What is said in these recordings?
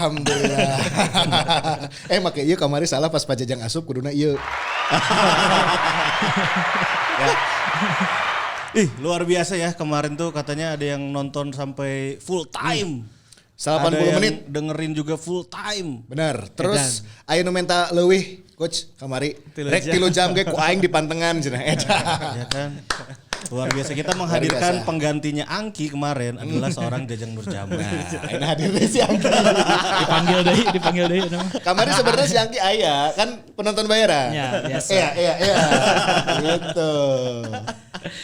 Alhamdulillah. Make ieu kamari salah pas pajajang asup kuduna ieu. Ya. Luar biasa ya kemarin tuh katanya ada yang nonton sampai full time. 80 ada yang menit dengerin juga full time. Bener. Terus aya nu menta leuwih coach kamari. Rek 3 jam ge ku aing di pantengan cenah eta. Ya kan. Luar biasa kita menghadirkan penggantinya Angki kemarin adalah seorang Jajang Nurjaman. Nah, ayeuna hadir deh si Angki. dipanggil deui nama. Kamari sebenarnya si Angki aya kan penonton bayaran. Ya, biasa. Iya. Gitu.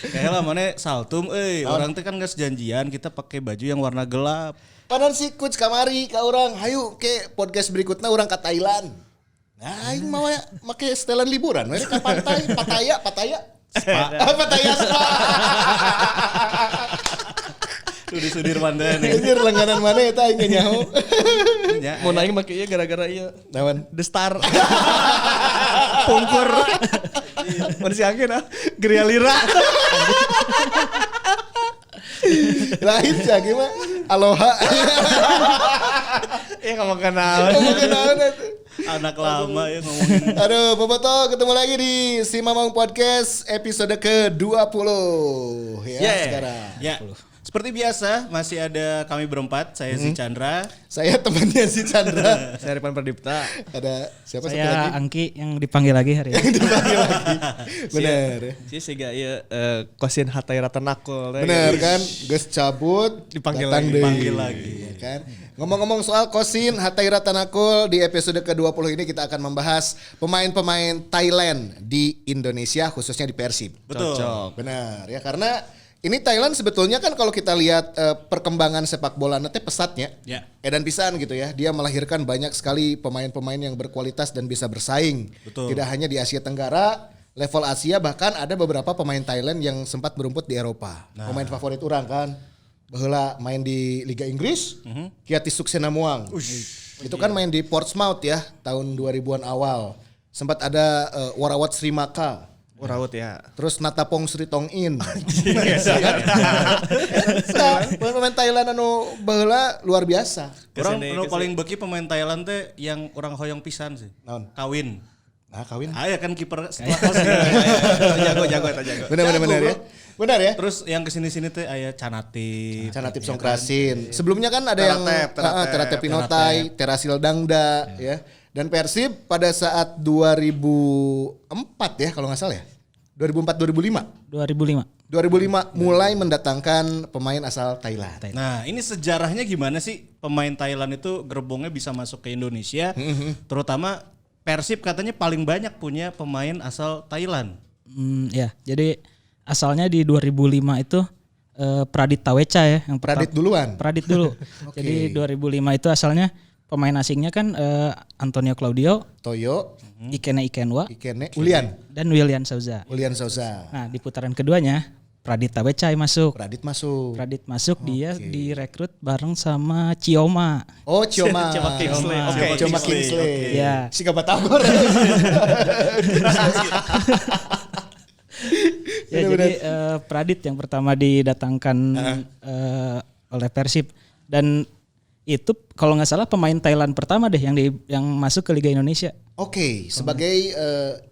Kayak lah mana saltum orang teh kan geus janjian kita pakai baju yang warna gelap. Padan si coach kamari ka urang, hayu ke podcast berikutnya urang ka Thailand. Nah, aing mau make setelan liburan we ka pantai Pattaya. Pattaya Spa. Tuh di Sudirman teh nih. Anjir langganan mana eta aing nyaho. Mau naik make ieu gara-gara ieu. Naon? The Star. Pungkur. Mun si Angin Gria Lira. Lain sih Angki mah Aloha. Ya kamu kenal. Anak lama ya ngomongin. Aduh, Boboto ketemu lagi di Si Mamang Podcast episode ke-20 ya sekarang. Ya. Seperti biasa masih ada kami berempat, saya si Chandra. Saya temannya si Chandra. Saya Ripan Perdipta. Ada siapa satu Saya lagi? Angki yang dipanggil lagi hari ini. Dipanggil lagi. Bener. Siga ieu kosin hatai ratanakul. Bener kan? Geus cabut Dipanggil datang lagi. deui. Dipanggil lagi. Ya kan? Ngomong-ngomong soal Kosin Hatai Ratanakul, di episode ke-20 ini kita akan membahas pemain-pemain Thailand di Indonesia khususnya di Persib. Betul. Cocok. Benar ya, karena ini Thailand sebetulnya kan kalau kita lihat perkembangan sepak bola nanti pesatnya. Ya. Edan pisan gitu ya. Dia melahirkan banyak sekali pemain-pemain yang berkualitas dan bisa bersaing. Betul. Tidak hanya di Asia Tenggara, level Asia, bahkan ada beberapa pemain Thailand yang sempat berumput di Eropa. Pemain favorit orang kan. Baheula main di Liga Inggris, Kiati Suksena Muang. Itu kan main di Portsmouth ya, tahun 2000-an awal. Sempat ada Warawat Srimaka. Uraut ya. Terus Natapong Sri Tong In. Pemain Thailand anu baheula luar biasa. Orang paling beki pemain Thailand teh yang orang hoyong pisan sih. Naon? Kawin. Nah, kawin. Ya kan kiper setelah Kosin. Jago. Benar ya. Benar ya. Terus yang kesini-sini teh aya Canatip. Canatip Songkrasin. Sebelumnya kan ada yang Teratep Pinotai, Terasil Dangda ya. Dan Persib pada saat 2004 ya kalau nggak salah ya. 2004 2005 mulai mendatangkan pemain asal Thailand. Nah, ini sejarahnya gimana sih pemain Thailand itu gerbongnya bisa masuk ke Indonesia? Terutama Persib katanya paling banyak punya pemain asal Thailand. Ya, jadi asalnya di 2005 itu Pradit Taweca ya yang Pradit duluan. Pradit dulu. Jadi 2005 itu asalnya pemain asingnya kan Antonio Claudio, Toyo, Ikene Ikenwa, Ulian dan William Souza. Souza. Nah, di putaran keduanya Pradit Taweca masuk. Pradit masuk. Dia direkrut bareng sama Cioma. Oh, Cioma. Cioma Kingsley. Cioma Kingsley. Ya. Si Batagor. Ya, jadi Pradit yang pertama didatangkan oleh Persib dan itu kalau nggak salah pemain Thailand pertama deh yang masuk ke Liga Indonesia. Oke, sebagai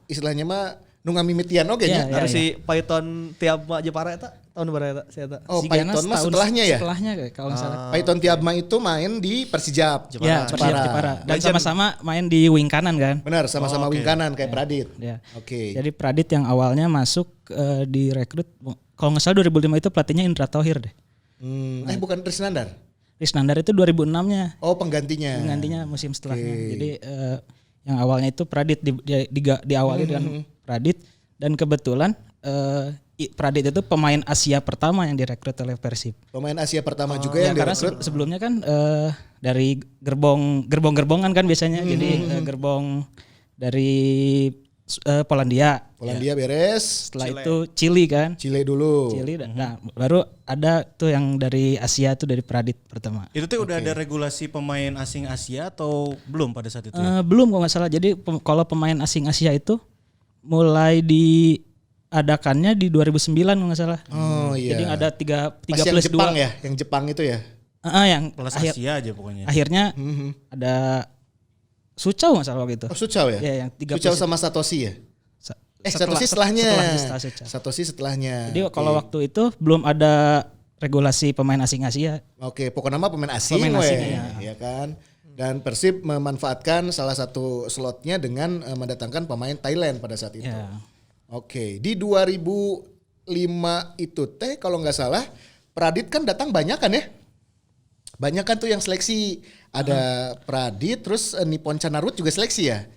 istilahnya mah nu ngamimitian oge nya. Harus si Python Tiabma Jepara eta tahun berapa eta si eta? Oh, Si Python Ganas mah tahun setelahnya ya. Setelahnya kalau nggak salah. Python Tiabma itu main di Persijap. Ya, Persijap Jepara. Dan sama-sama main di wing kanan kan. Benar, sama-sama wing kanan kayak Pradit. Ya. Oke. Jadi Pradit yang awalnya masuk direkrut kalau nggak salah 2005 itu pelatihnya Indra Thohir deh. Bukan Trisnandar. Risnandar itu 2006-nya. Oh, penggantinya. Penggantinya musim setelahnya. Jadi yang awalnya itu Pradit diawali dengan Pradit dan kebetulan Pradit itu pemain Asia pertama yang direkrut oleh Persib. Pemain Asia pertama juga yang karena direkrut. sebelumnya kan dari gerbong-gerbongan kan biasanya. Jadi gerbong dari Polandia beres. setelah itu Chili kan. Chile dulu. Chili nah baru ada tuh yang dari Asia tuh dari Pradit pertama. Itu tuh udah ada regulasi pemain asing Asia atau belum pada saat itu? Belum kalau nggak salah. Jadi kalau pemain asing Asia itu mulai diadakannya di 2009 kalau nggak salah. Oh iya. Jadi ada 3 Pas yang plus Jepang 2. ya, yang Jepang itu ya. Yang Plus Asia aja pokoknya. akhirnya ada Suchau nggak salah waktu itu. Oh, Suchau ya? Iya, yang 3 Suchau posisi. sama Satoshi ya? Setelah- Satoshi setelahnya. setelah Suchau. Satoshi setelahnya. Jadi kalau waktu itu belum ada regulasi pemain asing Asia. Oke, pokoknya nama pemain asing, Pemain asing, ya kan. Dan Persib memanfaatkan salah satu slotnya dengan mendatangkan pemain Thailand pada saat itu. Ya. Oke, di 2005 itu kalau nggak salah Pradit kan datang banyak kan ya? Banyak kan tuh yang seleksi. Ada Pradit, terus Nippon Chanarut juga seleksi ya?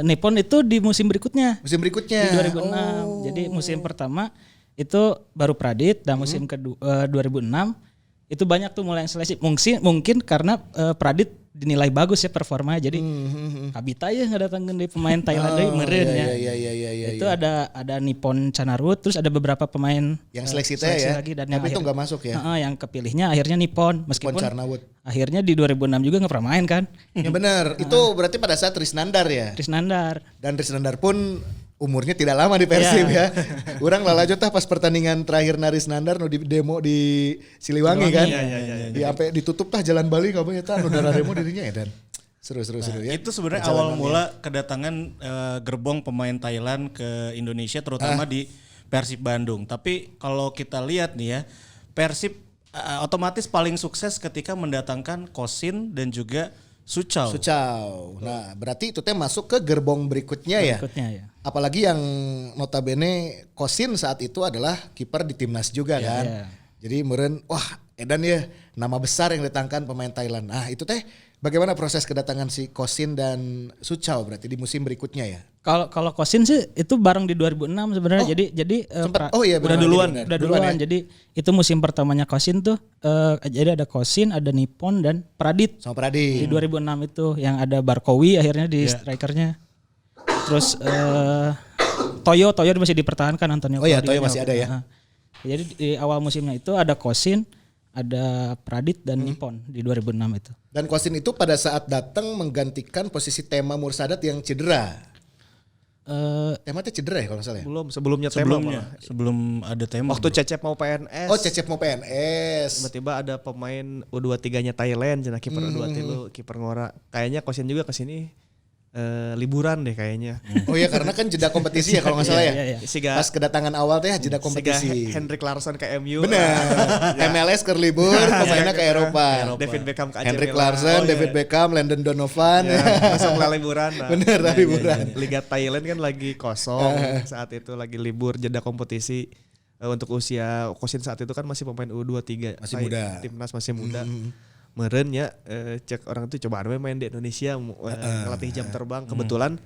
Nippon itu di musim berikutnya. Musim berikutnya. Di 2006. Jadi musim pertama itu baru Pradit dan musim kedua 2006 itu banyak tuh mulai yang seleksi. Mungkin karena Pradit dinilai bagus ya performanya. Jadi Kabita ya nggak datangin dari pemain Thailand dari meren ya. Iya. Itu ada Nippon Chanarut, terus ada beberapa pemain yang seleksi teh ya. lagi, dan Tapi itu yang nggak masuk ya. yang kepilihnya akhirnya Nippon, meskipun Charnawut. akhirnya di 2006 juga nggak pernah main kan. Ya benar. Itu berarti pada saat Trisnandar ya. Trisnandar. Dan Trisnandar pun umurnya tidak lama di Persib ya. Orang lalajo tah pas pertandingan terakhir Naris Nandar di demo di Siliwangi kan. Di sampai ditutup tah jalan Bali kamu eta anu dara demo dirinya ya dan seru ya. Itu sebenarnya awal mula kedatangan gerbong pemain Thailand ke Indonesia terutama di Persib Bandung. Tapi kalau kita lihat nih ya, Persib otomatis paling sukses ketika mendatangkan Kosin dan juga Suchau. Nah, berarti itu teh masuk ke gerbong berikutnya ya. Berikutnya ya. Apalagi yang notabene Kosin saat itu adalah kiper di timnas juga kan. Iya. Jadi meureun wah edan ya nama besar yang datangkan pemain Thailand. Nah, itu teh bagaimana proses kedatangan si Kosin dan Suchau berarti di musim berikutnya ya? Kalau Kosin sih itu bareng di 2006 sebenarnya. Jadi Sempat udah benar, duluan. benar. Udah duluan. Ya? Jadi itu musim pertamanya Kosin tuh jadi ada Kosin, ada Nippon dan Pradit. Sama Pradit. Di 2006 itu yang ada Barkowi akhirnya di strikernya. Terus Toyo masih dipertahankan Antonio. Oh iya, Claudio Toyo masih ada ya. Jadi di awal musimnya itu ada Kosin, ada Pradit dan Nippon di 2006 itu. Dan Kosin itu pada saat datang menggantikan posisi Tema Mursadat yang cedera. Tema teh cedera ya kalau nggak salah ya? Sebelumnya Sebelum ada tema. Waktu Cecep mau PNS. Oh, Cecep mau PNS. Tiba-tiba ada pemain U23-nya Thailand, cenah kiper U23 kiper ngora. Kayaknya Kosin juga ke sini liburan deh kayaknya. Oh iya karena kan jeda kompetisi ya kalau nggak salah ya. Iya. Pas kedatangan awal teh jeda kompetisi. Henrik Larsson ke MU. Benar. MLS ke libur, pemainnya ke Eropa. David Beckham ke AC Henrik Milan. Larsen, David Beckham, Landon Donovan. Langsung lah liburan. Nah. Bener lah liburan. Liga Thailand kan lagi kosong saat itu, lagi libur jeda kompetisi. Untuk usia Kosin saat itu kan masih pemain U23. Masih muda. Timnas masih muda. Meren ya cek orang itu coba main di Indonesia ngelatih jam terbang. Kebetulan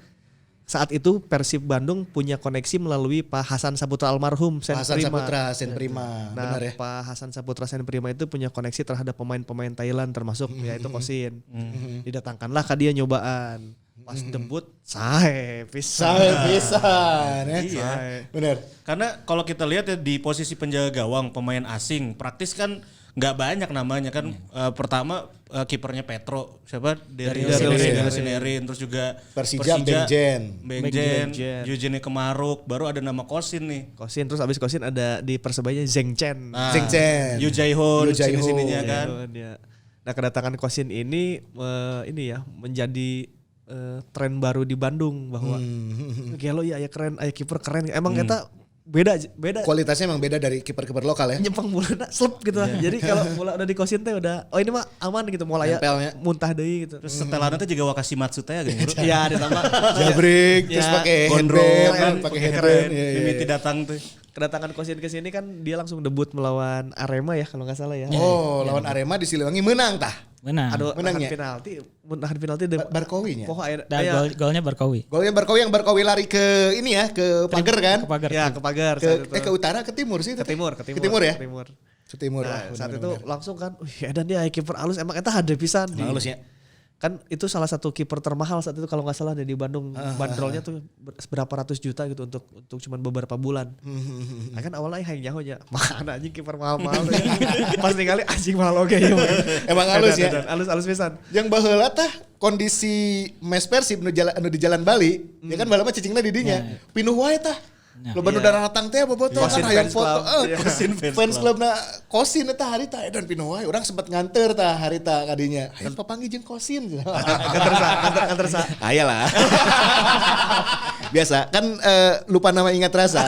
saat itu Persib Bandung punya koneksi melalui Pak Hasan Saputra almarhum Sen Hasan Prima. Saputra Sen Prima. Nah, Benar ya. Pak Hasan Saputra Sen Prima itu punya koneksi terhadap pemain-pemain Thailand termasuk yaitu Kosin. Didatangkanlah ke dia nyobaan. Pas debut sae pisan. ya. Iya. Benar. Karena kalau kita lihat ya di posisi penjaga gawang pemain asing praktis kan nggak banyak namanya kan. Pertama kipernya Petro siapa dari Sinerin, terus juga Persija Bengjen, Eugene Kemaruk, baru ada nama Kosin nih. Kosin, terus abis Kosin ada di Persebaya Zheng Chen. Zheng Chen. Yu Jae-hoon Yu Jae-hoon. sini-sininya kan. Ya. Nah kedatangan Kosin ini menjadi tren baru di Bandung bahwa gelo ya keren, aya kiper keren. Emang kita beda. Kualitasnya emang beda dari kiper-kiper lokal ya. Nyempang bola slep gitu lah. Jadi kalau bola udah di Kosin teh udah ini mah aman gitu, mau layak Nempelnya. muntah deui gitu. Terus setelannya tuh juga Wakashimatsu teh gitu. Iya ditambah Jabrik terus Ya, pakai gondrong headband, kan, pakai keren. headband. Iya, iya. Mimiti datang tuh. kedatangan Kosin ke sini kan dia langsung debut melawan Arema ya kalau nggak salah ya. Oh, lawan Arema di Siliwangi menang tah. Benar. Aduh, menangnya. nahan penalti Barkowinya. Pokok aya Golnya Barkowi. Golnya Barkowi lari ke ini ya, ke pagar kan? Ke pagar. ya ke pagar Ke utara ke timur sih. ke timur Ke timur ya? Ke timur. Ke timur. Nah, saat itu langsung kan, edan dia kiper alus emang eta hade pisan. Halus ya. Kan itu salah satu kiper termahal saat itu kalau nggak salah ada di Bandung. Bandrolnya tuh berapa ratus juta gitu untuk cuma beberapa bulan. Nah, kan awalnya yang nyaho nya, mana anjing kiper mahal-mahal. Pas ningali anjing mahal oke. Emang halus ya. Alus pisan. Yang baheula tah kondisi mes Persib nu di jalan Bali, ya kan baheula mah cicingna di dinya. Pinuh wae tah. Lo banu darah datang teh bobotoh kan Kosin hayang fans foto. club. Iya. Kosin fans Fans club na Kosin eta harita dan pino wae urang sempat nganter tah harita kadinya. Hayang papanggih jeung Kosin. Nganter sa. Ayolah. Biasa kan lupa nama ingat rasa.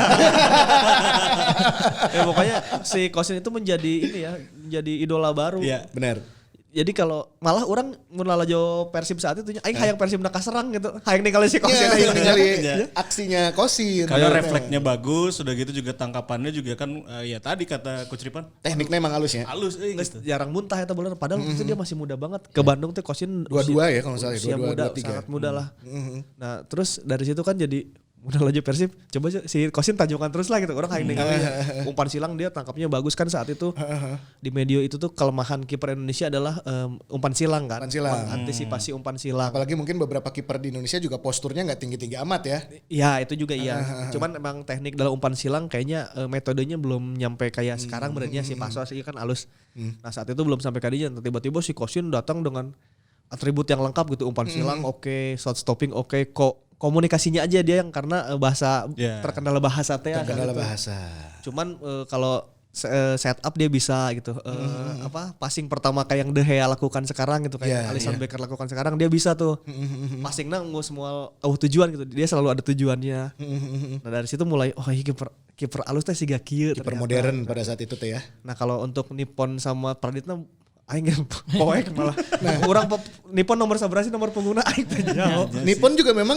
Ya pokoknya si Kosin itu menjadi ini ya, menjadi idola baru. Iya. Benar. Jadi kalau malah orang mun lalajo Persib saat itu aing hayang Persib nak kaserang gitu. Hayang ningali si Kosin Ya, yang ningali Iya. aksinya Kosin. Karena Benar. refleksnya bagus, udah gitu juga tangkapannya juga kan ya tadi kata Coach Ripan Tekniknya emang halus ya. halus Geus gitu. jarang muntah eta bener padahal waktu itu dia masih muda banget. Ke Bandung tuh Kosin 22 ya kalau nggak salah ya, usia 22, muda, 23. sangat muda lah. Nah, terus dari situ kan jadi udah laju Persib, coba aja si Kosin tajukan terus lah gitu. Orang hayang ningali umpan silang dia tangkapnya bagus kan saat itu. Di medio itu tuh kelemahan kiper Indonesia adalah umpan silang kan. Umpan silang. Antisipasi umpan silang. Apalagi mungkin beberapa kiper di Indonesia juga posturnya nggak tinggi-tinggi amat ya. Ya itu juga iya. Cuman emang teknik dalam umpan silang kayaknya metodenya belum nyampe kayak sekarang benernya si Pasos sih kan halus. Nah saat itu belum sampai kadinya. Tiba-tiba si Kosin datang dengan atribut yang lengkap gitu. Umpan silang oke, shot stopping oke, kok komunikasinya aja dia yang karena bahasa terkendala bahasa teh. Terkendala gitu. bahasa. Cuman kalau setup dia bisa gitu. Passing pertama kayak yang De Gea lakukan sekarang gitu kayak Iya, Alisson iya. Becker lakukan sekarang dia bisa tuh. Passingnya nggak semua tujuan gitu. Dia selalu ada tujuannya. Nah dari situ mulai kiper alus teh siga kieu Kiper ternyata. modern pada saat itu teh ya. Nah kalau untuk Nippon sama Praditna aing poek malah. Orang Nippon nomor sabaraha sih nomor pengguna aing teh jauh. Nippon juga memang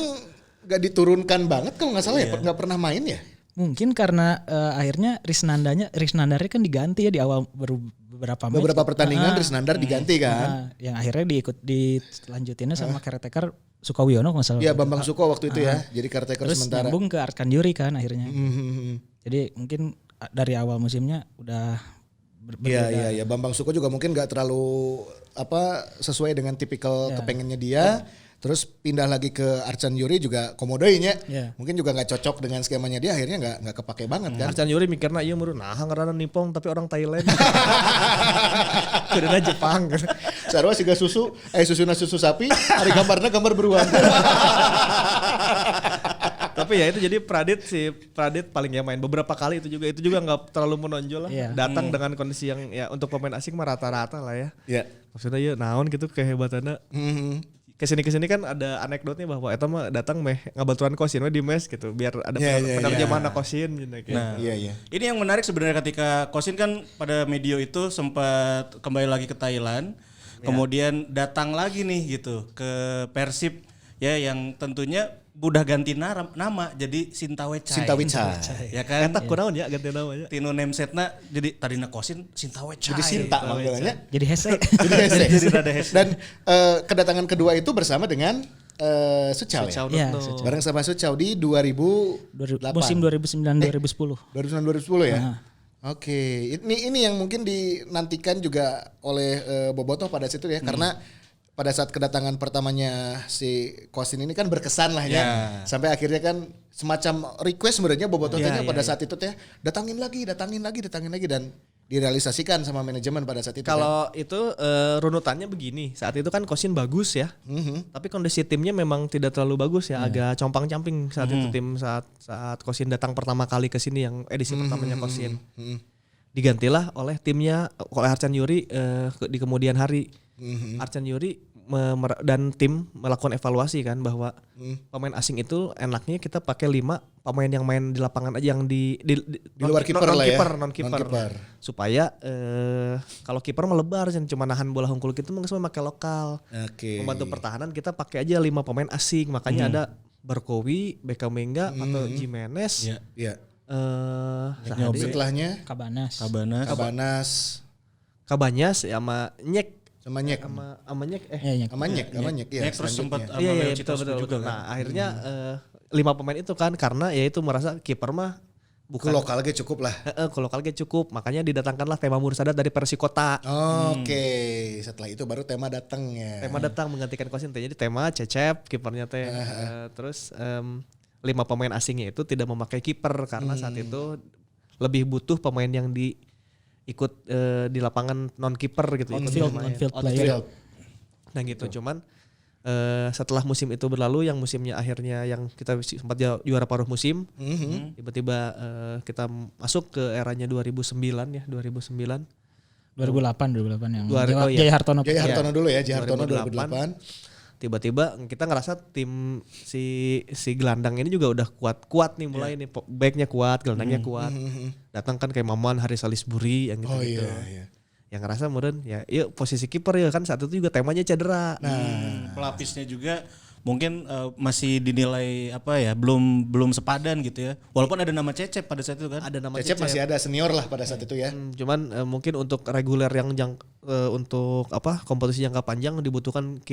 nggak diturunkan banget kalau nggak salah ya, nggak pernah main ya. Mungkin karena akhirnya Risnandarnya kan diganti ya di awal beberapa match. Beberapa pertandingan Risnandar diganti kan. Nah, yang akhirnya dilanjutinnya sama caretaker Sukawiono kalau nggak salah. Iya Bambang Suko waktu itu ya, jadi caretaker Terus sementara. nyambung ke Arkan Yuri kan akhirnya. Jadi mungkin dari awal musimnya udah Iya iya Bambang Suko juga mungkin nggak terlalu sesuai dengan tipikal kepengennya dia. Terus pindah lagi ke Arcan Yuri juga komodoinya. Iya. Mungkin juga nggak cocok dengan skemanya dia, akhirnya nggak kepake banget kan. Arcan Yuri mikirna ieu meureun nah ngaranna Nippon tapi orang Thailand. Kuduna Jepang. Sarua siga susuna susu sapi, hari gambarnya gambar beruang. Tapi ya itu jadi Pradit paling ya main beberapa kali itu juga nggak terlalu menonjol lah. Iya. Datang dengan kondisi yang ya untuk pemain asing mah rata-rata lah ya. Iya. Maksudnya ya naon gitu kehebatannya. Kesini kan ada anekdotnya bahwa eta mah datang ngabaturan Kosin we di mes gitu biar ada penerjemahan Kosin gitu. Nah, Iya. ini yang menarik sebenarnya ketika Kosin kan pada medio itu sempat kembali lagi ke Thailand, kemudian datang lagi nih gitu ke Persib ya yang tentunya udah ganti nama jadi Sintawecai. Ya kan? Eta kunaon ya ganti namanya. Tino namesetna jadi tadina Kosin Sintawecai. Jadi Sinta manggilnya. jadi hese. Jadi rada hese. Dan kedatangan kedua itu bersama dengan Suchau ya. Iya, Nutno. Bareng sama Suchau di 2008. Musim 2009-2010. 2009-2010 ya. Oke, ini yang mungkin dinantikan juga oleh Bobotoh pada situ ya, karena pada saat kedatangan pertamanya si Kosin ini kan berkesan lah ya. Sampai akhirnya kan semacam request sebenarnya Bobotoh pada saat itu teh datangin lagi dan direalisasikan sama manajemen pada saat itu. Kalau itu runutannya begini, saat itu kan Kosin bagus ya, tapi kondisi timnya memang tidak terlalu bagus ya, agak compang-camping saat itu tim saat Kosin datang pertama kali ke sini yang edisi pertamanya Kosin. Digantilah oleh timnya oleh Arcan Yuri di kemudian hari. Arcan Yuri dan tim melakukan evaluasi kan bahwa pemain asing itu enaknya kita pakai 5 pemain yang main di lapangan aja yang di luar kiper lah ya. Non-kiper. Supaya kalau kiper melebar jangan cuma nahan bola hungkul gitu mah semua pakai lokal. Oke. Membantu pertahanan kita pakai aja 5 pemain asing. Makanya ada Barkowi, Beckham Menga atau Jimenez. Iya. Setelahnya Setelahnya Cabanas. Kabanyas sama Nyek. sama Nyek. Sama Nyek Sama Nyek ya. Nyek terus sempat selanjutnya. Iya Citos betul. juga kan. Nah akhirnya 5 pemain itu kan karena ya itu merasa kiper mah Bukan lokal aja cukup lah. ke lokal ge cukup. Makanya didatangkanlah Tema Mursadat dari Persikota. Oke, setelah itu baru Tema datang ya. Tema datang menggantikan Kosin. Jadi Tema Cecep kipernya teh. Terus 5 pemain asingnya itu tidak memakai kiper karena saat itu lebih butuh pemain yang ikut di lapangan non kiper gitu. On field player. Nah gitu cuman setelah musim itu berlalu, yang musimnya akhirnya yang kita sempat juara paruh musim, tiba-tiba kita masuk ke eranya 2009 ya, 2008 yang oh iya. Jaya Hartono. Jaya Hartono dulu ya, Jaya Hartono 2008. Tiba-tiba kita ngerasa tim si gelandang ini juga udah kuat nih mulai nih, backnya kuat, gelandangnya kuat. Datang kan kayak Maman, Haris Salisbury yang gitu. Iya. Yang ngerasa meren ya, yuk posisi kiper ya kan saat itu juga temanya cedera. Pelapisnya juga mungkin masih dinilai belum sepadan gitu ya. Walaupun ada nama Cecep pada saat itu kan. Ada nama Cecep masih ada senior lah pada saat itu ya. Cuman mungkin untuk reguler yang untuk kompetisi jangka panjang dibutuhkan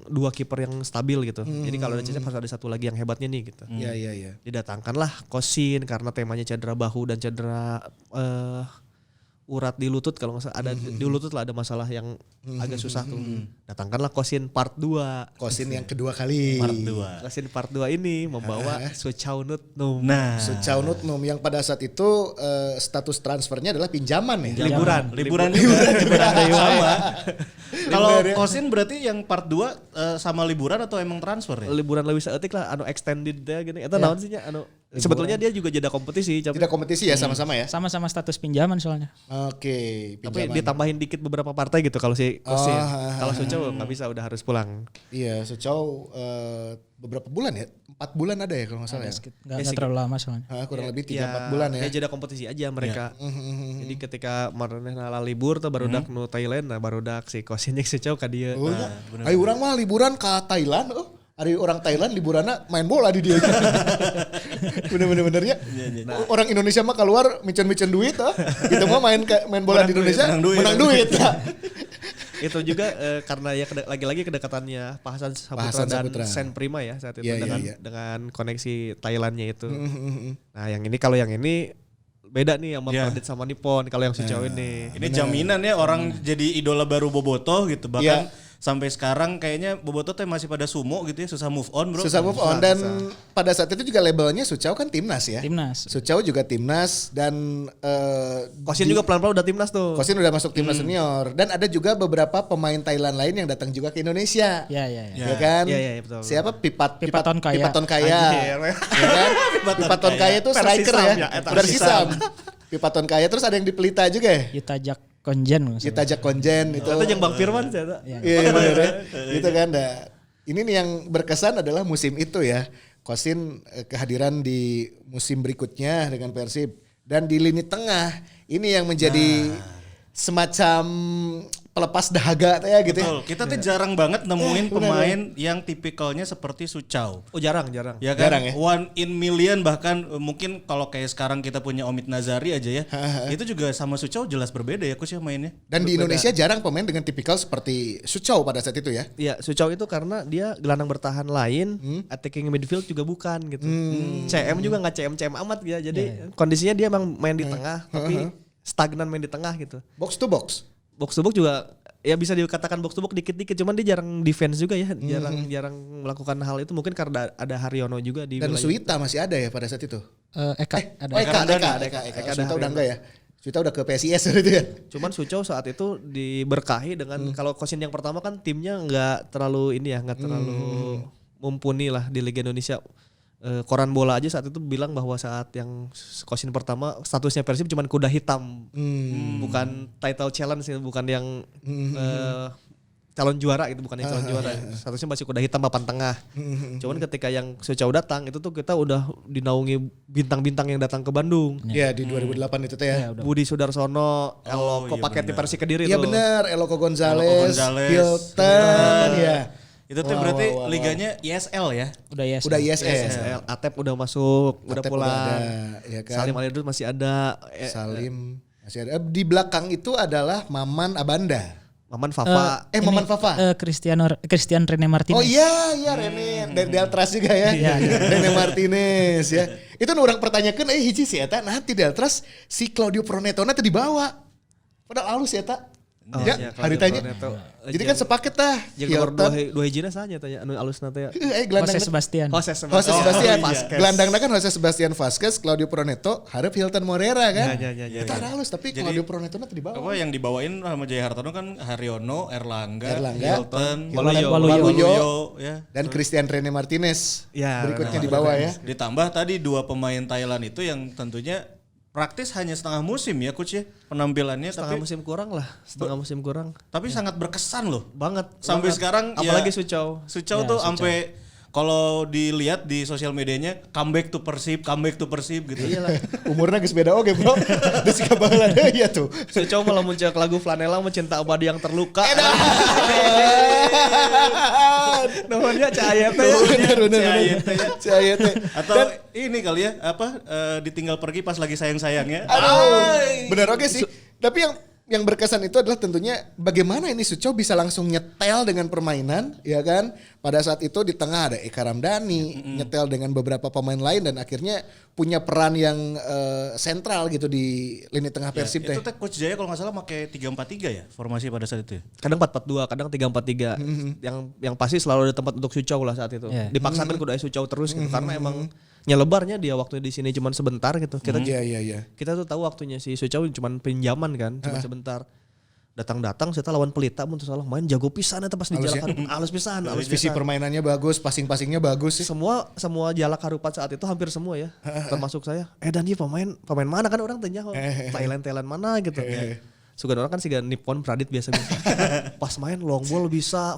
dua kiper yang stabil gitu. Jadi kalau ada Cecep harus ada satu lagi yang hebatnya nih gitu. Iya. Didatangkanlah Kosin karena temanya cedera bahu dan cedera urat di lutut, kalau nggak salah ada di lutut lah ada masalah yang agak susah tuh. Datangkanlah Kosin part 2. Kosin yang kedua kali. Kosin part 2 ini membawa Suchaunut Num. Nah, Suchaunut Num yang pada saat itu status transfernya adalah pinjaman ya. liburan juga sama. Kalau Kosin berarti yang part 2 sama liburan atau emang transfer ya? Liburan lebih seetik lah, extended ya gini. Itu naon sih nya sebetulnya dia juga jeda kompetisi. Tidak kompetisi ya sama-sama ya. Sama-sama status pinjaman soalnya. Oke, Tapi pinjaman. ditambahin dikit beberapa partai gitu kalau si Kosin. Kalau Suchau nggak bisa, udah harus pulang. Iya, Suchau beberapa bulan ya? 4 bulan ada ya kalau nggak salah ya. Nggak terlalu lama soalnya. Kurang lebih 3-4 bulan ya. Ya jeda kompetisi aja mereka. Jadi ketika maranehna libur tuh baru dak nu Thailand, nah baru dak si Kosin jeung Suchau ka dieu. Ayo urang mah liburan ke Thailand. Hari orang Thailand liburanna main bola di dia. Bener-bener ya. Orang Indonesia mah keluar micen-micen duit Kita mah main bola di Indonesia menang duit. Itu juga karena ya lagi-lagi kedekatannya Pak Hasan Saputra dan Sen Prima ya saat itu dengan koneksi Thailandnya itu. Nah yang ini beda nih sama Pradit sama Nippon kalau yang Suchau ini. Ini jaminan ya orang jadi idola baru Bobotoh gitu. Bahkan sampai sekarang kayaknya Bobotoh tuh masih pada sumo gitu ya, susah move on bro. Susah move on dan pada saat itu juga labelnya Suchau kan timnas ya. Timnas. Suchau juga timnas dan Kosin juga pelan-pelan udah timnas tuh. Kosin udah masuk timnas senior dan ada juga beberapa pemain Thailand lain yang datang juga ke Indonesia. Ya kan? Iya, betul. Siapa? Pipaton Kaya. Pipaton Kaya. Ya kan? Pipaton Kaya itu striker ya. Persisam. Pipaton Kaya terus ada yang di Pelita juga ya. Yutajak Konjen. Yutajak Konjen itu. Itu yang Bang Firman sih. Iya benar ya. Gitu kan. Nah, ini nih yang berkesan adalah musim itu ya. Kosin kehadiran di musim berikutnya dengan Persib dan di lini tengah ini yang menjadi semacam pelepas dahaga ya gitu. Betul. Kita tuh jarang banget nemuin pemain yang tipikalnya seperti Suchau. Oh jarang. Ya kan? Jarang ya? One in million bahkan mungkin kalau kayak sekarang kita punya Omid Nazari aja ya. Itu juga sama Suchau jelas berbeda ya Kus ya mainnya. Dan di Indonesia jarang pemain dengan tipikal seperti Suchau pada saat itu ya. Iya, Suchau itu karena dia gelandang bertahan lain, attacking midfield juga bukan gitu. CM juga nggak CM amat ya. Jadi kondisinya dia emang main di tengah tapi stagnan main di tengah gitu. Box to box. Box to box juga ya bisa dikatakan box to box dikit-dikit, cuman dia jarang defense juga ya, jarang melakukan hal itu mungkin karena ada Haryono juga di Dan Suita masih ada ya pada saat itu. Eka ada. Eka. Suita udah enggak ya? Suita udah ke PSIS gitu ya. Cuman Suchau saat itu diberkahi dengan kalau Kosin yang pertama kan timnya nggak terlalu mumpuni lah di Liga Indonesia. Koran bola aja saat itu bilang bahwa saat yang Kosin pertama statusnya Persib cuman kuda hitam, bukan title challenge, bukan yang calon juara gitu, bukan yang calon juara. Statusnya masih kuda hitam papan tengah. Cuman ketika yang Suchau datang itu tuh kita udah dinaungi bintang-bintang yang datang ke Bandung. Iya di 2008 itu teh ya. Budi Sudarsono, Eloko pakai tim Persi Kediri Iya tuh. benar, Eloko Gonzales, Hilton ya. Itu tuh berarti liganya ISL ya? Udah ISL. Udah ISL. Atep udah masuk, udah Atep pulang. ada, ya kan? Salim Alidrus masih ada. Salim masih ada. Di belakang itu adalah Maman Abanda. Maman Fafa. Maman Fafa. Christian Rene Martinez. Oh iya Rene dari Deltras juga ya. Rene Martinez ya. Itu orang pertanyakan hiji si eta nanti Deltras si Claudio Pronetona teh dibawa. Padahal halus ya eta. Ya, hari tanya. Jadi kan sepaket tah. Yang nomor dua hijina saja tanya anu alusna teh. Gelandang Jose Sebastian. Jose Jose Sebastian. Vasquez. Gelandangna kan Jose Sebastian Vasquez, Claudio Proneto, harap Hilton Moreira kan. Ya. Itu ada halus tapi Claudio Proneto nanti di bawah. Apa yang dibawain sama Jaya Hartono kan Haryono, Erlangga, Erlangga, Hilton, Waluyo, ya. dan Christian Rene Martinez. Ya, Berikutnya di bawah ya. Ditambah tadi 2 pemain Thailand itu yang tentunya praktis hanya setengah musim ya coach ya penampilannya Setengah tapi musim kurang. tapi sangat berkesan loh. Banget. Sampai sekarang apalagi ya, Sucau. Sucau tuh sampai kalau dilihat di sosial medianya comeback to Persib gitu. Iyalah. Umurnya geus beda oke bro. Di si kabaheula deui ya tuh. Sucau malah muncul lagu Flanela Mencinta Abadi yang Terluka. Namanya Cahaya teh. Bener. Cahaya teh. Atau ini kali ya ditinggal pergi pas lagi sayang-sayangnya. Aduh, bener oke sih. Tapi yang berkesan itu adalah tentunya bagaimana ini Sucau bisa langsung nyetel dengan permainan, ya kan? Pada saat itu di tengah ada Eka Ramdhani, nyetel dengan beberapa pemain lain dan akhirnya punya peran yang sentral gitu di lini tengah Persib Itu teh coach Jaya kalau nggak salah pakai 3-4-3 ya formasi pada saat itu. Kadang 4-4-2, kadang 3-4-3. Yang pasti selalu ada tempat untuk Sucau lah saat itu. Dipaksakan kudu aya Sucau terus gitu karena emang nyelebarnya dia waktu di sini cuma sebentar gitu. Kita tuh tahu waktunya si Sucau cuma pinjaman kan, cuma sebentar. Datang saya lawan Pelita mun salah main jago pisan eta pas dijalakan. Halus pisan. Visi permainannya bagus, passing-passingnya bagus sih. Semua jalak harupat saat itu hampir semua ya. Termasuk saya. Dan dia pemain mana kan orang tanya Thailand mana gitu. Sugan orang kan siga Nippon Pradit biasa. Pas main long ball bisa,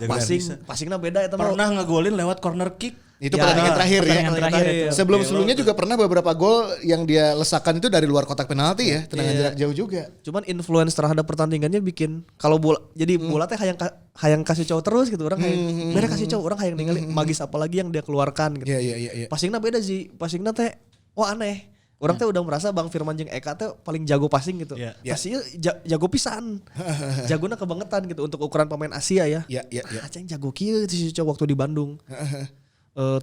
passingnya beda eta mah. Pernah ngegolin lewat corner kick. Itu pertandingan terakhir ya. ya. Sebelumnya juga pernah beberapa gol yang dia lesakan itu dari luar kotak penalti ya, tendangan jarak jauh juga. Cuman influence terhadap pertandingannya bikin kalau bola teh hayang kasih cowok terus gitu orang beda kasih cowok orang hayang ningali magis apalagi yang dia keluarkan gitu. Iya. Passingnya beda sih. Passingnya teh aneh. Orang teh udah merasa Bang Firman jeung Eka teh paling jago passing gitu. Passingnya jago pisan. Jagona kebangetan gitu untuk ukuran pemain Asia ya. Iya. Acing jago kieu si cowok waktu di Bandung.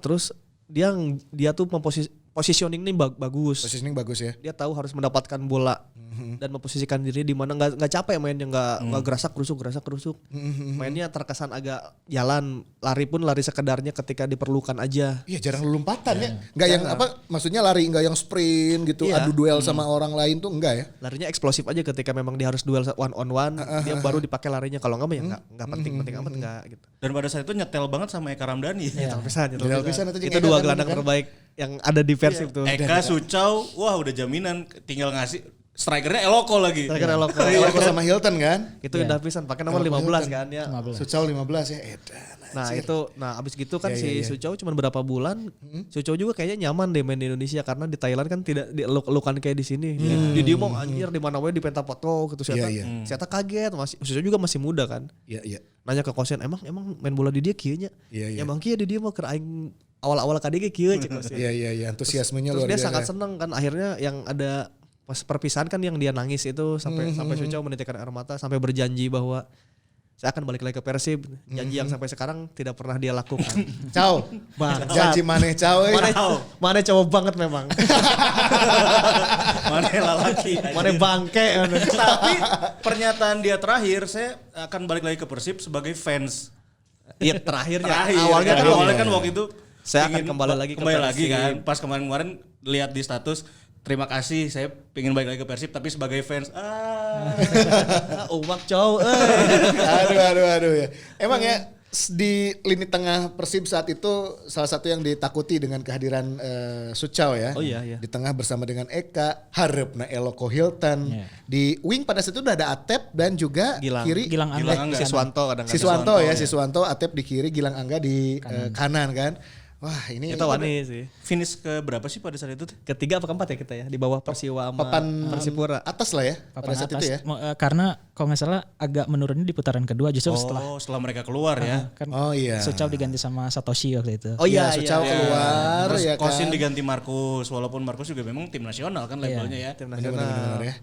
Terus dia tuh positioning nih bagus. Positioning bagus ya. Dia tahu harus mendapatkan bola dan memposisikan diri di mana nggak capek mainnya nggak gerasak kerusuk. Mainnya terkesan agak jalan, lari sekedarnya ketika diperlukan aja. Iya jarang lompatan ya. Nggak yang maksudnya lari nggak yang sprint gitu, adu duel sama orang lain tuh enggak ya. Larinya eksplosif aja ketika memang dia harus duel one on one, dia baru dipakai larinya. Kalau nggak ya nggak penting amat nggak gitu. Dan pada saat itu nyetel banget sama Eka Ramdhani. Nyetel pisan. Itu dua gelandang terbaik yang ada di Persib tuh. Eka Sucau, wah udah jaminan tinggal ngasih strikernya Eloko lagi. Eloko sama Hilton kan. Itu udah pisan pakai nomor 15 kan ya. Sucau 15 ya. Abis gitu kan si Sucau cuma berapa bulan. Sucau juga kayaknya nyaman deh main di Indonesia karena di Thailand kan tidak dieluk-elukan kayak di sini. Di dia mau anjir di mana wae di penta foto gitu saya kaget Sucau juga masih muda kan. Iya. Nanya ke kosen emang main bola di dia kieu nya. Emang kieu di dia mah keur aing awal-awal ka dia kieu cek kosen. Iya antusiasmenya luar biasa. Terus dia sangat biasa. senang kan akhirnya yang ada pas perpisahan kan yang dia nangis itu sampai Sucau menitikkan air mata sampai berjanji bahwa saya akan balik lagi ke Persib. Janji yang sampai sekarang tidak pernah dia lakukan. Cau. Janji maneh Cau. Maneh cowok banget memang. Maneh lalaki. Maneh bangke. Tapi pernyataan dia terakhir saya akan balik lagi ke Persib sebagai fans. Iya terakhirnya. Awalnya kan waktu itu saya akan kembali lagi ke Persib kan. Pas kemarin lihat di status terima kasih, saya pengen balik lagi ke Persib tapi sebagai fans. Umak cow. Aduh ya. Emang ya di lini tengah Persib saat itu salah satu yang ditakuti dengan kehadiran Sucau ya. Oh iya. Di tengah bersama dengan Eka, harapna Eloko Hilton. Di wing pada saat itu udah ada Atep dan juga kiri Gilang Angga. Siswanto, Atep di kiri, Gilang Angga di kanan kan. Wah ini kita wani sih. Finish ke berapa sih pada saat itu? Ketiga apa keempat ya kita ya di bawah Persiwa sama papan Persipura. Atas lah ya pada saat atas, itu ya. Karena kalau nggak salah agak menurunnya di putaran kedua justru setelah mereka keluar ya. Kan iya. Sucau diganti sama Satoshi waktu itu. Sucau keluar. Terus ya kan. Kosin diganti Markus, walaupun Markus juga memang tim nasional kan labelnya ya. Tim nasional. Benar ya.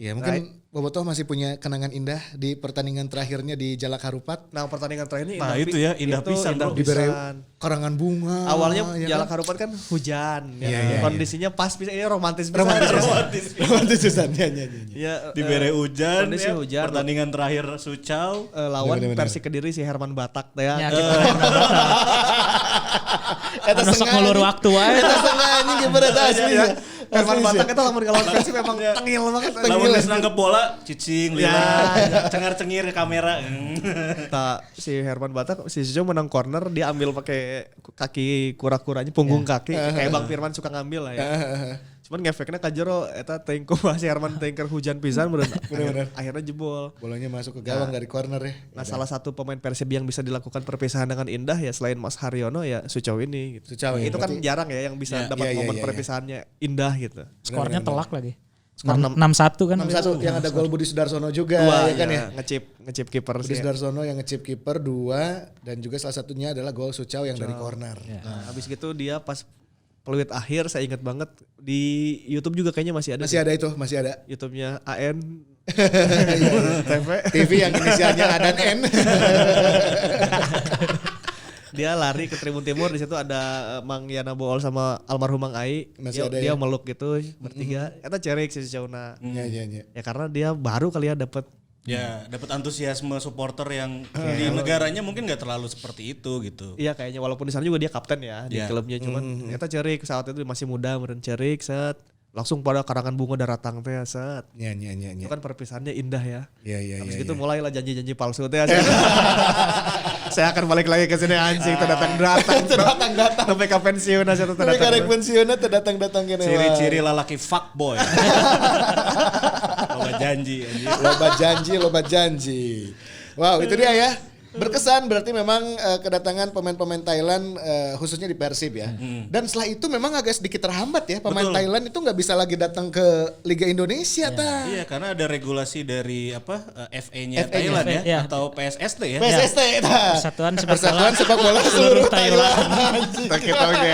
Ya mungkin Bobotoh masih punya kenangan indah di pertandingan terakhirnya di Jalak Harupat. Nah pertandingan terakhir ini Nah, itu ya, indah pisan, bro. Diberi karangan bunga. Awalnya ya Jalak kan? Harupat kan hujan, ya. Iya. Kondisinya pas bisa ini romantis bisa. Romantis pisan. Ya. Ya, Diberi hujan, kondisi ya. hujan. Pertandingan terakhir Sucau. Lawan Bener-bener. Persik Kediri si Herman Batak teh ya. Ya, kita Eta Nusok ngulur waktu wae. Eta setengah anjing gimana tah asli. Herman Batak itu lamun kalau Persik memang tengil banget. Lawan geus nangkep bola, cicing, lila, cengar-cengir ke kamera. Tak si Herman Batak si Sujo menang corner dia ambil pakai kaki kura-kuranya punggung kaki kayak Bang Firman suka ngambil lah ya. Cuman ngefeknya ka jero eta teuing kumaha si Herman teuing keur hujan pisan bener. Akhirnya jebol. Bolanya masuk ke gawang dari corner ya. Nah, salah satu pemain Persib yang bisa dilakukan perpisahan dengan indah ya selain Mas Haryono ya Sucau ini gitu. Sucau ya, Itu kan berarti- jarang ya yang bisa dapat momen perpisahannya indah gitu. Skornya telak lagi. Skor 6-1 kan. 6-1 yang ada gol Budi Sudarsono juga Dua ya kan ya. ngecip kiper Budi sih. Sudarsono yang ngechip kiper 2 dan juga salah satunya adalah gol Sucau yang dari corner. Nah, habis gitu dia pas peluit akhir saya ingat banget di YouTube juga kayaknya masih ada. Masih ada itu, masih ada. YouTube-nya AN TV. TV yang inisialnya A dan N. Dia lari ke Tribun Timur, di situ ada Mang Yana Bool sama almarhum Mang Ai. Masih ada Dia ya? meluk gitu bertiga. Eta cerik si Cauna. Iya. Ya karena dia baru kali ya dapat Ya, dapat antusiasme supporter yang di negaranya mungkin nggak terlalu seperti itu gitu. iya kayaknya walaupun di sana juga dia kapten ya di Iya. klubnya cuman eta cerik saat itu masih muda meureun cerik set langsung pada karangan bunga daratang teh set. Iya. Itu kan perpisahannya indah ya. Iya. Habis gitu mulailah janji-janji palsu teh. Saya akan balik lagi ke sini anjing datang sampai ke pensiun aja tuh Tapi karek pensiunnya terdatang-datang kene. Ciri-ciri lalaki fuckboy. Loba janji. Loba janji. Wow, itu dia ya. Berkesan berarti memang kedatangan pemain-pemain Thailand khususnya di Persib ya. Dan setelah itu memang agak sedikit terhambat ya. Pemain Betul. Thailand itu nggak bisa lagi datang ke Liga Indonesia ta. Iya, karena ada regulasi dari FA-nya FA-nya, Thailand ya, ya. atau PSST ya. PSST ta. Persatuan Persatuan Sepak Bola Seluruh Thailand. Kita oke.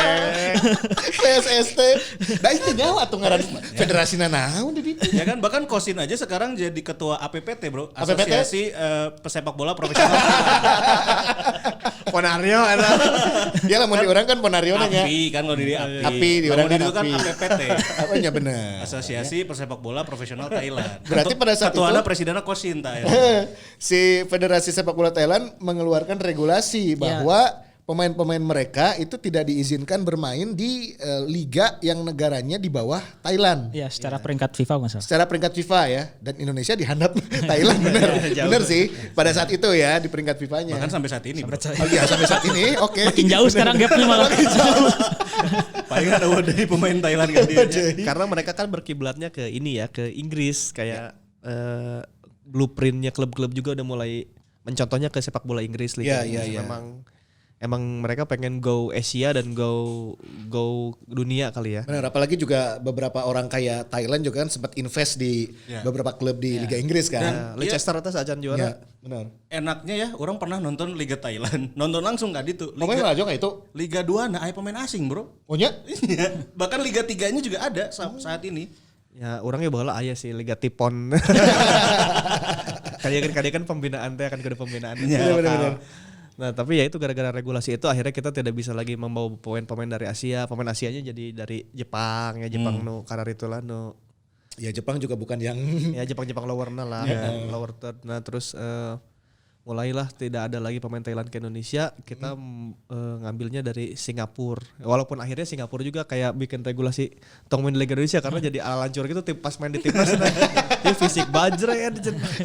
PSST. Dah itu nyawa tuh ngaran federasi naon di ditu. Ya kan, bahkan Kosin aja sekarang jadi ketua APPT bro, APPT? Asosiasi Pesepak Bola Profesional. Ponario ada. Dia lah mau di orang kan Ponario nya. API kan kalau di API. API, di Kalau orang kan itu kan API. APPT. Apa ya benar. Asosiasi Persepak Bola Profesional Thailand. Berarti pada saat Ketuanya itu- presidennya Kosin ta. Si Federasi Sepak Bola Thailand mengeluarkan regulasi bahwa pemain-pemain mereka itu tidak diizinkan bermain di liga yang negaranya di bawah Thailand. Ya, secara peringkat FIFA masalah. Secara peringkat FIFA ya, dan Indonesia dihandap Thailand bener sih pada saat itu ya di peringkat FIFA-nya. Bahkan sampai saat ini bro. Oh iya sampai saat ini, oke. Makin jauh sekarang gapnya malah. Paling ada dari pemain Thailand kan dia. Karena mereka kan berkiblatnya ke ini ya, ke Inggris kayak blueprintnya klub-klub juga udah mulai mencontohnya ke sepak bola Inggris Liga Iya, Inggris. iya. Emang mereka pengen go Asia dan go dunia kali ya. Benar, apalagi juga beberapa orang kaya Thailand juga kan sempat invest di beberapa klub di Liga Inggris kan. Nah, Leicester atas ajan Iya, juara. benar. Enaknya ya, orang pernah nonton Liga Thailand. Nonton langsung kan itu. Pemain aja nggak itu? Liga 2 nah aya pemain asing bro. Oh nya? Iya. Bahkan Liga 3-nya juga ada saat ini. Ya orangnya bola aya sih Liga Tipon. Kali kan pembinaan teh akan kudu pembinaan. Benar. Nah tapi ya itu gara-gara regulasi itu akhirnya kita tidak bisa lagi membawa pemain-pemain dari Asia. Pemain Asianya jadi dari Jepang ya Jepang nu karar itulah nu. Ya Jepang juga bukan yang Ya Jepang lower lah, lower third. Nah terus mulailah tidak ada lagi pemain Thailand ke Indonesia. Kita ngambilnya dari Singapura. Walaupun akhirnya Singapura juga kayak bikin regulasi tong main di Liga Indonesia karena jadi ala lancur gitu pas main di timnas. Dia fisik bajre ya.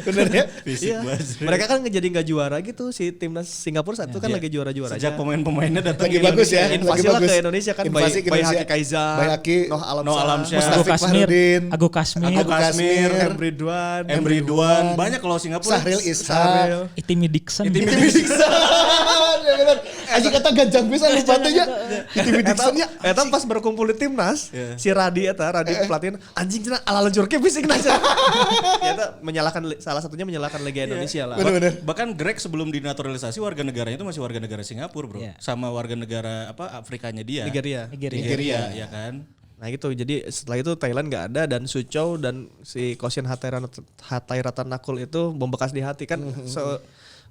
Bener ya? Fisik Iya. bajre. Mereka kan jadi nggak juara gitu si timnas Singapura saat itu kan lagi juara-juara. Sejak pemain-pemainnya datang lagi ke bagus ya. Indonesia. Invasi lagi lah bagus. ke Indonesia kan Invasi ke Bayi Indonesia. Haki Kaizan, Bayaki, Noh Noh Alamsyah. Mustafa Agu Kasmir, Fahrudin, Agu Kasmir, Agu Kasmir, Emre Ridwan, Emre Ridwan, banyak kalau Singapura. Sahril Ishak. Itimi Dixon. Ya benar. Aji kata ganjang pisan lupa teh nya. Itimi Dixon nya. Eta pas berkumpul di timnas, si Radi pelatih anjing cenah ala lancur ke fisik naja. Eta salah satunya menyalahkan Liga Indonesia lah. Benar. Bahkan Greg sebelum dinaturalisasi warga negaranya itu masih warga negara Singapura bro. Iya. Sama warga negara Afrikanya dia. Nigeria. Nigeria ya kan. Nah gitu, jadi setelah itu Thailand nggak ada dan Suchou dan si Koshin Hatayratanakul itu membekas di hati kan.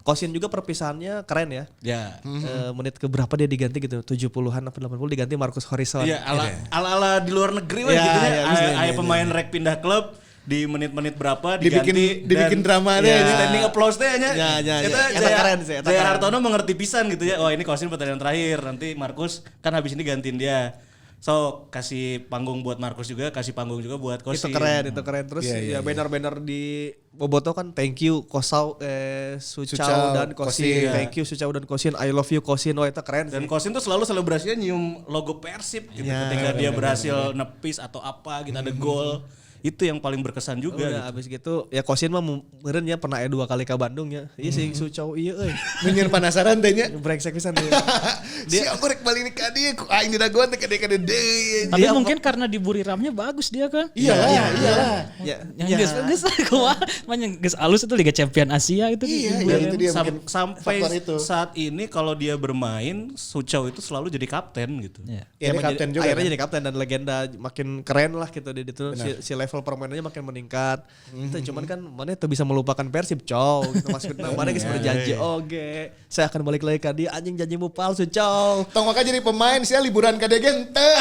Koshin juga perpisahannya keren ya. Ya. Menit ke berapa dia diganti gitu, 70-an apa 80 diganti Marcus Horizon. Iya, ala di luar negeri lah gitu ya. Aya pemain rek pindah klub di menit-menit berapa diganti dibikin drama deh. Standing applause teh nya. Ya. Itu Eta keren sih, eta Jaya keren. Hartono mengerti pisan gitu ya. Oh, ini Kosin pertandingan terakhir. Nanti Markus kan habis ini gantiin dia. So, kasih panggung buat Markus juga, kasih panggung juga buat Kosin. Itu keren. Terus banner-banner di Boboto kan thank you Suchou dan Kosin. Thank you Suchou dan Kosin. I love you Kosin. Oh itu keren sih. Dan Kosin tuh selalu selebrasinya nyium logo Persib gitu ketika dia berhasil nepis atau apa gitu ada gol. Itu yang paling berkesan juga. Udah abis gitu ya Kosin mah meureun ya pernah 2 kali ke Bandung ya. Iya si Suchou iya euy. Menyen penasaran teh nya. Brengsek pisan dia. Dia aku rek balik ka dieu ku aing diraguan teh kade-kade deui. Tapi mungkin karena di Buriramnya bagus dia kan. Iyalah. Yang geus kumaha yang geus alus itu Liga Champion Asia itu. Iya, itu dia mungkin sampai faktor itu. saat ini kalau dia bermain Suchou itu selalu jadi kapten gitu. Iya. Ya, dia kapten juga. Akhirnya kan? jadi kapten dan legenda makin keren lah gitu di itu si level permainannya makin meningkat. Itu cuman kan mana tuh bisa melupakan Persib cow gitu maksudnya. Mana geus berjanji oge saya akan balik lagi ke dia anjing janjimu palsu cow. Tong maka jadi pemain sia liburan ka Degen teh.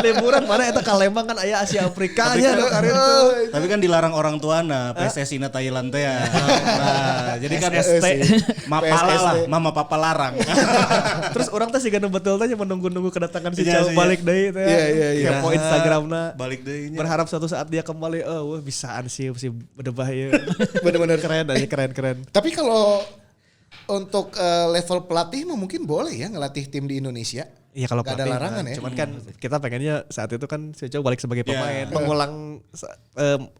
Liburan mana eta ka Lembang kan aya Asia Afrika nya hari itu. Tapi kan dilarang orang tuana PSSI na Thailand teh ya. Nah, jadi kan mapala lah, mama papa larang. Terus orang teh siga betul teh menunggu-nunggu kedatangan si Iya, cow iya. balik deui teh. Iya. Kepo Instagramna. Balik deui nya. Berharap suatu saat dia kembali wah bisaan sih bedebah ya. Bener-bener Keren aja keren. Tapi kalau untuk level pelatih mah mungkin boleh ya ngelatih tim di Indonesia. Iya kalau Gak ada pelatih, larangan nah, ya. Cuman kan kita pengennya saat itu kan Suchou balik sebagai Ya. pemain, mengulang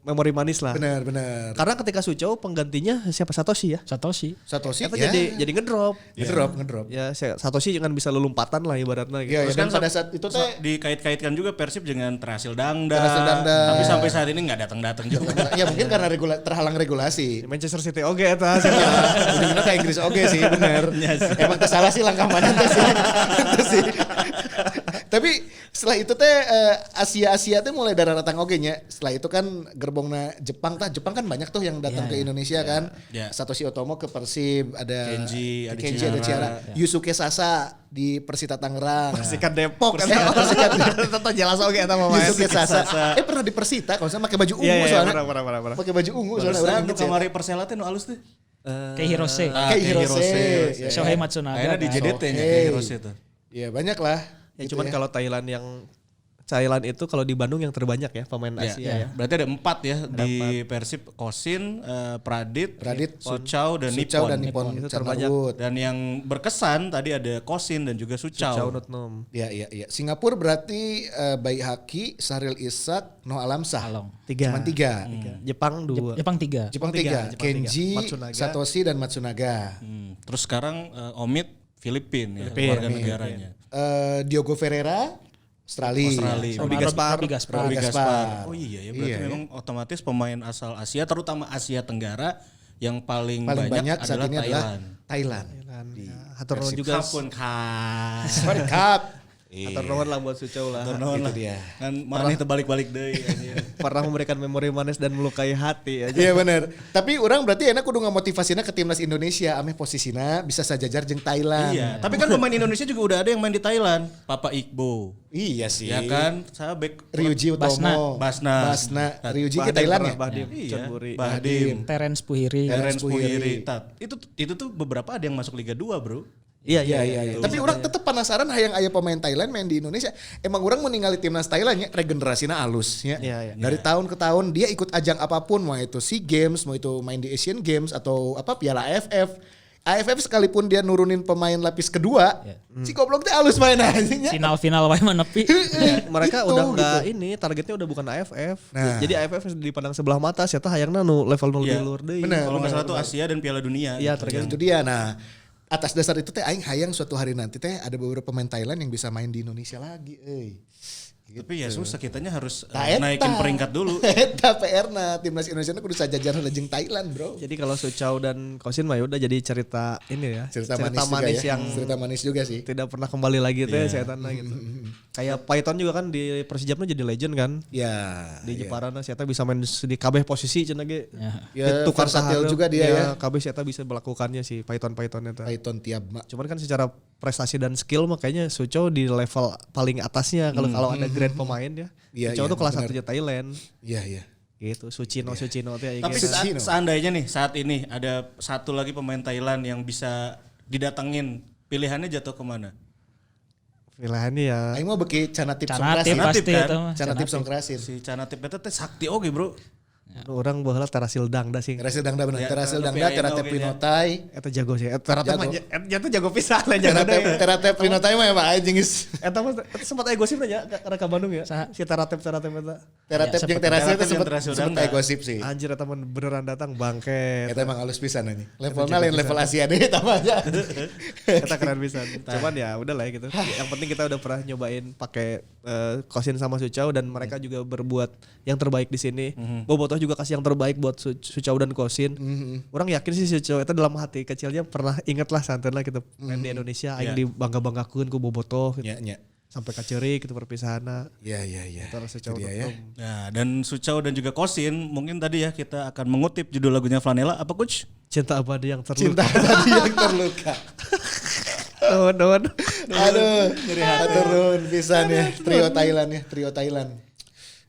memori manis lah. Benar. Karena ketika Suchou penggantinya siapa Satoshi ya? Satoshi. Satoshi Eta ya. jadi ngedrop. ngedrop. Ya Satoshi jangan bisa lelumpatan lah ibaratnya gitu. Iya, Terus dan kan pada saat itu teh dikait-kaitkan juga Persib dengan Terasil Dangda. Terasil Dangda. Tapi sampai saat ini nggak datang-datang juga. ya mungkin karena terhalang regulasi. Manchester City oke eta. Udah ke Inggris oke sih bener. Emang kesalah sih langkah mana teh sih. Itu sih. Tapi setelah itu teh Asia teh mulai datang oge nya. Setelah itu kan gerbongna Jepang kan banyak tuh yang datang ke Indonesia kan. Ya. Satoshi Otomo ke Persib, ada Kenji, ada ada Ciara. Ciara. Yusuke Sasa di Persita Tangerang. Persikat Depok. Persikat Tetap jelas oke eta mah. Yusuke Sasa. Pernah di Persita kalau saya pakai baju ungu Iya, soalnya. pernah. Pakai baju ungu soalnya Terus orang untuk inget ya. kamari Persela teh nu alus teh. Kayak Hirose. Kayak Hirose. Ya. Shohei Matsunaga. Akhirnya di kan. JDT nya Hey. kayak Hirose tuh. Iya banyak lah. Ya Gitu cuman kalau Thailand itu kalau di Bandung yang terbanyak ya pemain Asia ya. Berarti ada 4 ya di Persib, Kosin, Pradit, Suchou dan Suchou dan Nippon. Nippon Itu terbanyak. Chantarut. Dan yang berkesan tadi ada Kosin dan juga Suchou Suchou. Notnom. Iya. Singapura berarti Bayi Haki, Sahril Ishak, Noh Alamsah. Along. Cuman 3. Jepang 2. Jepang 3. Jepang tiga. 3. Kenji, Matsunaga. Satoshi dan Matsunaga. Terus sekarang Omid Filipin ya, Filipin. warga negaranya. Diogo Ferreira, Australia. Robi Gaspar. Robi Gaspar. Gaspar. Oh iya ya, berarti Iya, memang otomatis pemain asal Asia, terutama Asia Tenggara yang paling Paling banyak saat adalah ini adalah Thailand. Thailand. Hatur nuhun juga. Kapun khas. Sorry, Cup. Hatur nuhun lah buat Suchou lah. Itu dia. Kan mana itu balik-balik deh. Pernah memberikan memori manis dan melukai hati aja. Iya benar. Tapi orang berarti enak kudu ngamotivasina ke timnas Indonesia. Ameh posisina bisa sajajar jeung Thailand. Iya, tapi kan pemain Indonesia juga udah ada yang main di Thailand. Papa Iqbo. Iya sih. Ya kan? Saya back Ryuji Utomo. Basna. Ryuji ke Thailand ya? Bahdim. Iya. Chonburi. Bahdim. Terence Puhiri. Terence Puhiri. Puhiri. Itu tuh beberapa ada yang masuk Liga 2, Bro. Iya. Tapi orang tetap penasaran hayang aya pemain Thailand main di Indonesia. Emang orang meninggali timnas Thailand ya regenerasinya alus ya. Iya. Dari tahun ke tahun dia ikut ajang apapun, mau itu SEA Games, mau itu main di Asian Games atau apa Piala AFF. AFF sekalipun dia nurunin pemain lapis kedua, si goblok teh alus main aja. Final-final wae menepi. Mereka Itu, udah enggak gitu. ini targetnya udah bukan AFF. Nah. Jadi AFF dipandang sebelah mata siapa hayangna nu level nu Iya. lebih luar deui. Bener. Kalau nggak salah tuh Asia dan Piala Dunia. Iya, gitu. tergantung. Itu dia. Nah, atas dasar itu teh aing hayang suatu hari nanti teh ada beberapa pemain Thailand yang bisa main di Indonesia lagi, Tapi ya susah, kitanya harus Nah, eta. naikin peringkat dulu. Eta PR-na timnas Indonesia kudu sajajar jeung Thailand, Bro. Jadi kalau Suchou dan Kosin mah udah jadi cerita ini ya. Cerita manis juga ya. yang Cerita manis juga sih. tidak pernah kembali lagi teh saya tanda gitu. Kayak Python juga kan di Persijapna jadi legend kan. Ya. Di Jeparana sieta bisa main di kabeh posisi cenah ge. Ya, Tukar versatil sahareup. juga dia ya. Kabeh sieta bisa melakukannya sih Python eta. Python tiap mak. Cuman kan secara prestasi dan skill makanya Suco di level paling atasnya kalau ada grade pemain ya. Iya, Suco iya, tuh kelas benar. 1 Thailand. Iya. Gitu, Sucino tuh ya. Tapi Sucino. seandainya nih saat ini ada satu lagi pemain Thailand yang bisa didatengin, pilihannya jatuh kemana? Pilihannya ya. Aing mah beki Canatip Canatip Songkrasin. pasti kan? itu mah. Canatip Songkrasin. Si Canatip eta teh sakti oge, Bro. Orang baheula Tarasil Dangda sih. Terasil Dangda bener. Ya, Terasil tapi Dangda, aing Teratep oge nya. Pinotai. Eta jago sih. Eta Jago. mah jago pisan lah jago Teratep deh. Teratep Pinotai mah emang aing geus. Eta mah sempat aya gosip aja ke Bandung ya. Si Teratep eta. Teratep jeung Terasil itu Teratep jeung sempet Terasil sempet Dangda. aya gosip sih. Anjir eta mah beneran datang bangke. Eta emang halus pisan anjing. Levelnya lain level Asia deh eta mah aja. Eta keren pisan. Cuman ya udah lah ya gitu. Yang penting kita udah pernah nyobain pakai Kosin sama Sucau dan mereka juga berbuat yang terbaik di sini. Bobotoh juga kasih yang terbaik buat Sucau dan Kosin. Orang yakin sih Sucau itu dalam hati kecilnya pernah inget lah santen lah gitu main di Indonesia aing dibangga-banggakeun ku Bobotoh gitu. Nya. Sampai kaceurik gitu perpisahan. Iya. Terus Sucau Itu dia ya. Nah, dan Sucau dan juga Kosin, mungkin tadi ya kita akan mengutip judul lagunya Flanela. Apa Coach? Cinta abadi yang terluka. Cinta tadi yang terluka. Doan. Aduh, turun pisan ya. Trio Thailand ya, trio Thailand.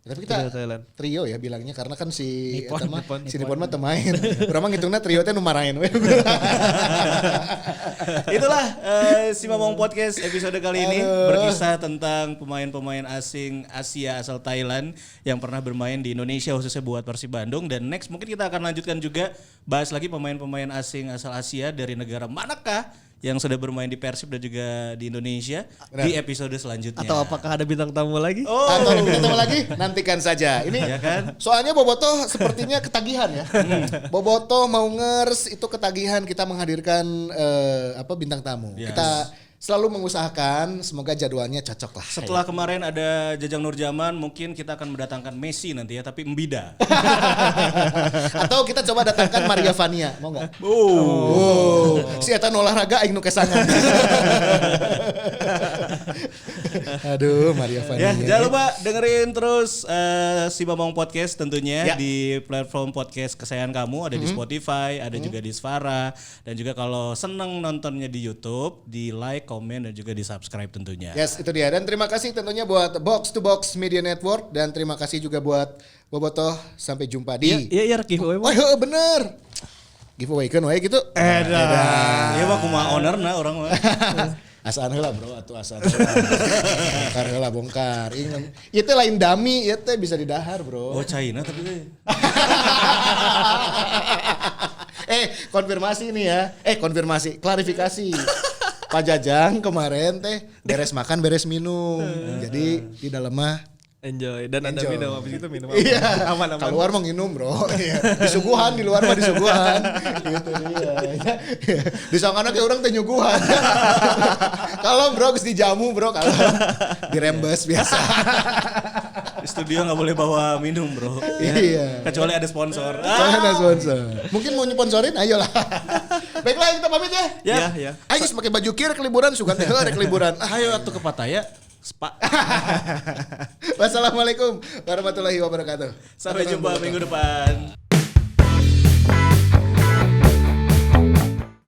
Tapi kita Trio Thailand. trio ya bilangnya karena kan si Nippon, eta mah Nippon. si Nippon mah teu main. Urang mah ngitungna trio teh nu marahin we. Itulah si Mamong Podcast episode kali ini berkisah tentang pemain-pemain asing Asia asal Thailand yang pernah bermain di Indonesia khususnya buat Persib Bandung, dan next mungkin kita akan lanjutkan juga bahas lagi pemain-pemain asing asal Asia dari negara manakah yang sudah bermain di Persib dan juga di Indonesia di episode selanjutnya. Atau apakah ada bintang tamu lagi? Atau ada bintang tamu lagi? Nantikan saja. Ini Ya kan? soalnya Bobotoh sepertinya ketagihan ya. Bobotoh mau ngers itu ketagihan kita menghadirkan bintang tamu. Yes. Kita selalu mengusahakan semoga jadwalnya cocok lah. Setelah kemarin ada Jajang Nurjaman, mungkin kita akan mendatangkan Messi nanti ya, tapi Mbida. Atau kita coba datangkan Maria Vania, mau nggak? Oh. Si eta nu olahraga aing nu kesangan. Aduh, Maria Vania. Ya, jangan lupa dengerin terus si Mamong Podcast tentunya Ya. di platform podcast kesayangan kamu, ada di Spotify, ada juga di Svara, dan juga kalau seneng nontonnya di YouTube, di like, komen, dan juga di subscribe tentunya. Yes, itu dia. Dan terima kasih tentunya buat Box to Box Media Network dan terima kasih juga buat Bobotoh. Sampai jumpa di Iya giveaway. Oh iya bener. Giveaway kan wae gitu. Iya mah kumaha ownerna orang mah. Asaan heula bro, atuh asaan heula. Bongkar heula bongkar. Ingat, ieu teh lain dami, ieu teh bisa didahar, bro. Oh China tapi teh. Konfirmasi nih ya. Konfirmasi, klarifikasi. Pak Jajang kemarin teh beres makan, beres minum. Jadi di dalam mah Enjoy dan ada Enjoy. minum habis itu minum iya, aman. keluar mau nginum bro. Iya. Disuguhan di luar mah disuguhan. Gitu dia. Disangkana kayak orang teh nyuguhan. Kalau bro geus dijamu bro, kalau dirembes biasa. Di studio nggak boleh bawa minum bro. Iya. Kecuali ada sponsor. Soalnya ada sponsor. Mungkin mau nyponsorin, ayolah. Baiklah kita pamit ya. Ya. Ayo geus pakai baju kir ke liburan, suka teh ada ke liburan. Ayo atuh ke Pattaya. Spa. Wassalamualaikum warahmatullahi wabarakatuh. Sampai jumpa minggu depan.